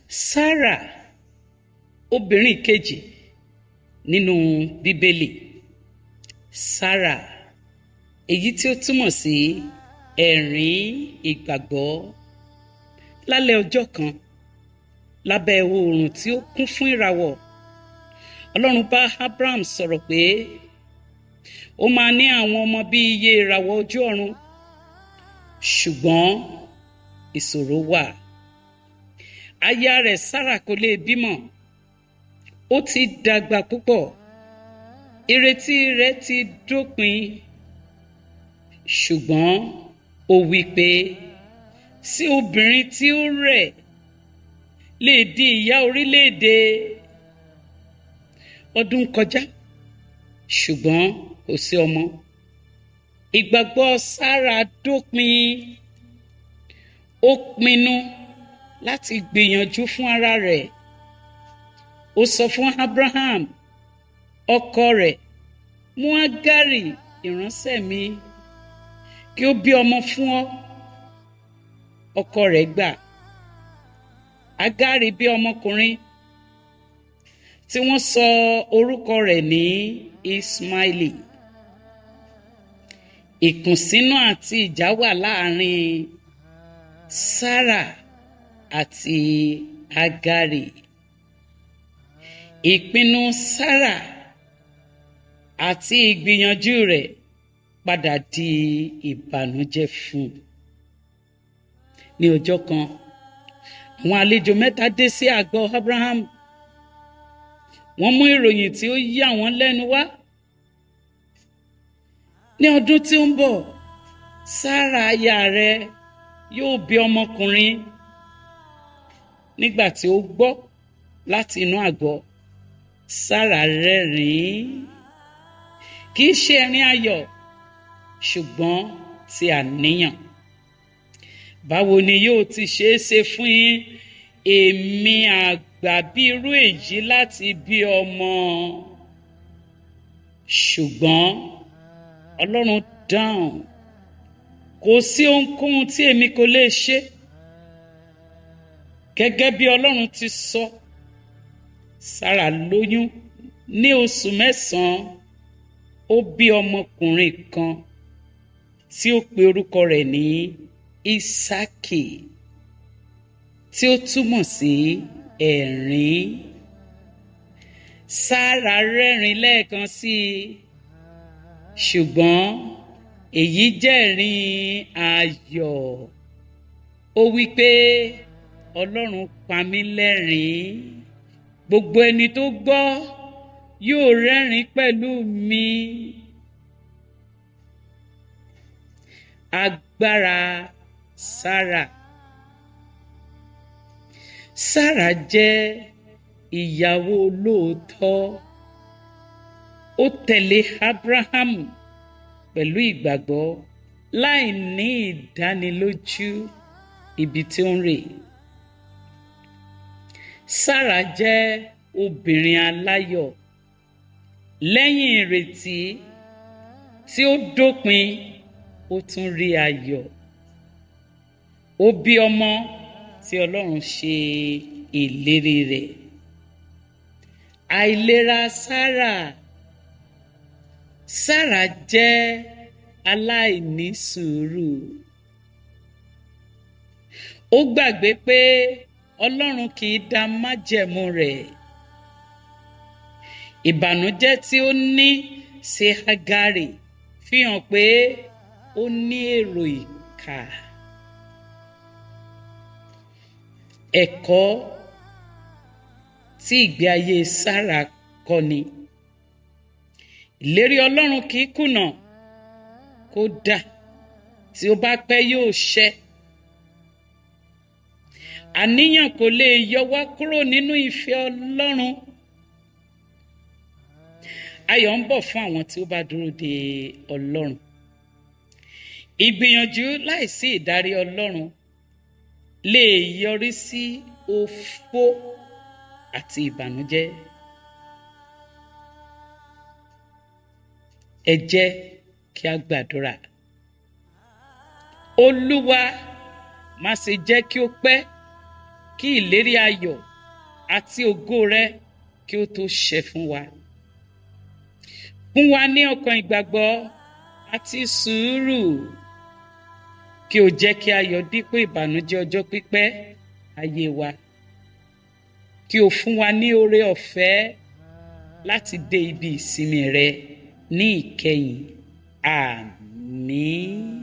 Sárà, obìnrin kejì nínú Bíbélì. Sárà, èyí tí ó túmọ̀ sí ẹ̀rín ìgbàgbọ́. Lálẹ́ ọjọ́ kan, lábẹ́ oòrùn tí ó kún fún ìràwọ̀, Ọlọ́run bá Abraham sọ̀rọ̀ pé ó máa ní àwọn ọmọ bí iye ìràwọ̀ ojú ọ̀run. Ṣùgbọ́n ìṣòro wà. Aya rẹ̀ Sárà kò lè bímọ. Ó ti dàgbà púpọ̀. Ìrètí rẹ̀ ti dópin. Ṣùgbọ́n ó wí pé sí obìnrin tí ó rẹ̀ lè di ìyá orílẹ̀-èdè. Ọdún kọjá, ṣùgbọ́n kò sí ọmọ. Ìgbàgbọ́ Sárà dópin. Ó pinnu láti gbìyànjú fún ara rẹ̀. Ó sọ fún Abraham, ọkọ rẹ̀, mú Ágárì ìránṣẹ́ mi kí ó bí ọmọ fún ọ. Ọkọ rẹ̀ gbà. Ágárì bí ọmọkùnrin tí wọ́n sọ orúkọ rẹ̀ ní Ismaili. Ìkùnsínú àti ìjà wà láàrin Sárà àti Ágárì. Ìpinnu Sárà àti ìgbìyànjú rẹ̀ padà di ìbànújẹ́ fún un. Ní ọjọ́ kan, àwọn àlejò mẹ́ta dé sí àgọ́ Abraham. Wọ́n mú ìròyìn tí ó yà wọ́n lẹ́nu wá. Ní ọdún tí ó ń bọ̀, Sárà aya rẹ̀ yóò bí ọmọkùnrin. Nígbà tí ó gbọ́ láti inú àgọ́, Sárà rẹ́rìn-ín. Kì í ṣe ẹ̀rín ayọ̀, ṣùgbọ́n ti àníyàn. Báwo ni yóò ti ṣeé ṣe fún èmi àgbà bí irú èyí láti bí ọmọ? Ṣùgbọ́n Ọlọ́run dáhùn, kò sí ohunkóhun tí èmi kò lè ṣe. Gẹ́gẹ́ bí Ọlọ́run ti sọ, Sárà lóyún ní oṣù 9. Ó bí ọmọkùnrin kan tí ó pe orúkọ rẹ̀ ní Ísákì, tí ó túmọ̀ sí ẹ̀rín. Sárà rẹ́rìn lẹ́ẹ̀kan sí i, ṣùgbọ́n èyí jẹ́ ẹ̀rín ayọ̀. Ó wí pé Ọlọ́run pa mí lẹ́rìn-ín. Gbogbo ẹni tó gbọ́ yóò rẹ́rìn pẹ̀lú mi. Agbára Sárà. Sárà jẹ́ ìyàwó olóòótọ́. Ó tẹ̀lé Abraham pẹ̀lú ìgbàgbọ́ láì ní ìdánilójú ibi tí ó ń rè. Sárà jẹ́ obìnrin aláyọ̀. Lẹ́yìn ìrètí tí ó dópin, ó tún rí ayọ̀. Ó bí ọmọ tí Ọlọ́run ṣe ìlérí rẹ̀. Àìlera Sárà. Sárà jẹ́ aláìní sùúrù. Ó gbàgbé pé Ọlọ́run kì í dá májẹ̀mú rẹ̀. Ìbànújẹ́ tí ó ní sí Ágárì fi hàn pé ó ní èrò ìkà. Ẹ̀kọ́ tí ìgbé ayé Sárà kọ́ni. Ìlérí Ọlọ́run kì í kùnà. Kódà tí ó bá pẹ́ yóò ṣẹ. Àníyàn kò lè yọ wá kúrò nínú ìfẹ́ Ọlọ́run. Ayọ̀ ń bọ̀ fún àwọn tí ó bá dúró de Ọlọ́run. Ìgbìyànjú láìsí ìdarí Ọlọ́run lè yọrí sí òfò àti ìbànújẹ́. Ẹ jẹ́ kí a gbàdúrà. Olúwa, má ṣe jẹ́ kí ó pẹ́ kí ìlérí ayọ̀ àti ògo rẹ kí ó tó ṣẹ fún wa. Fún wa ní ọkàn ìgbàgbọ́ àti sùúrù, kí o jẹ́ kí ayọ̀ dípò ìbànújẹ́ ọjọ́ pípẹ́ ayé wa. Kí o fún wa ní oore ọ̀fẹ́ láti dé ibi ìsinmi rẹ ní ìkẹyìn. Àmín.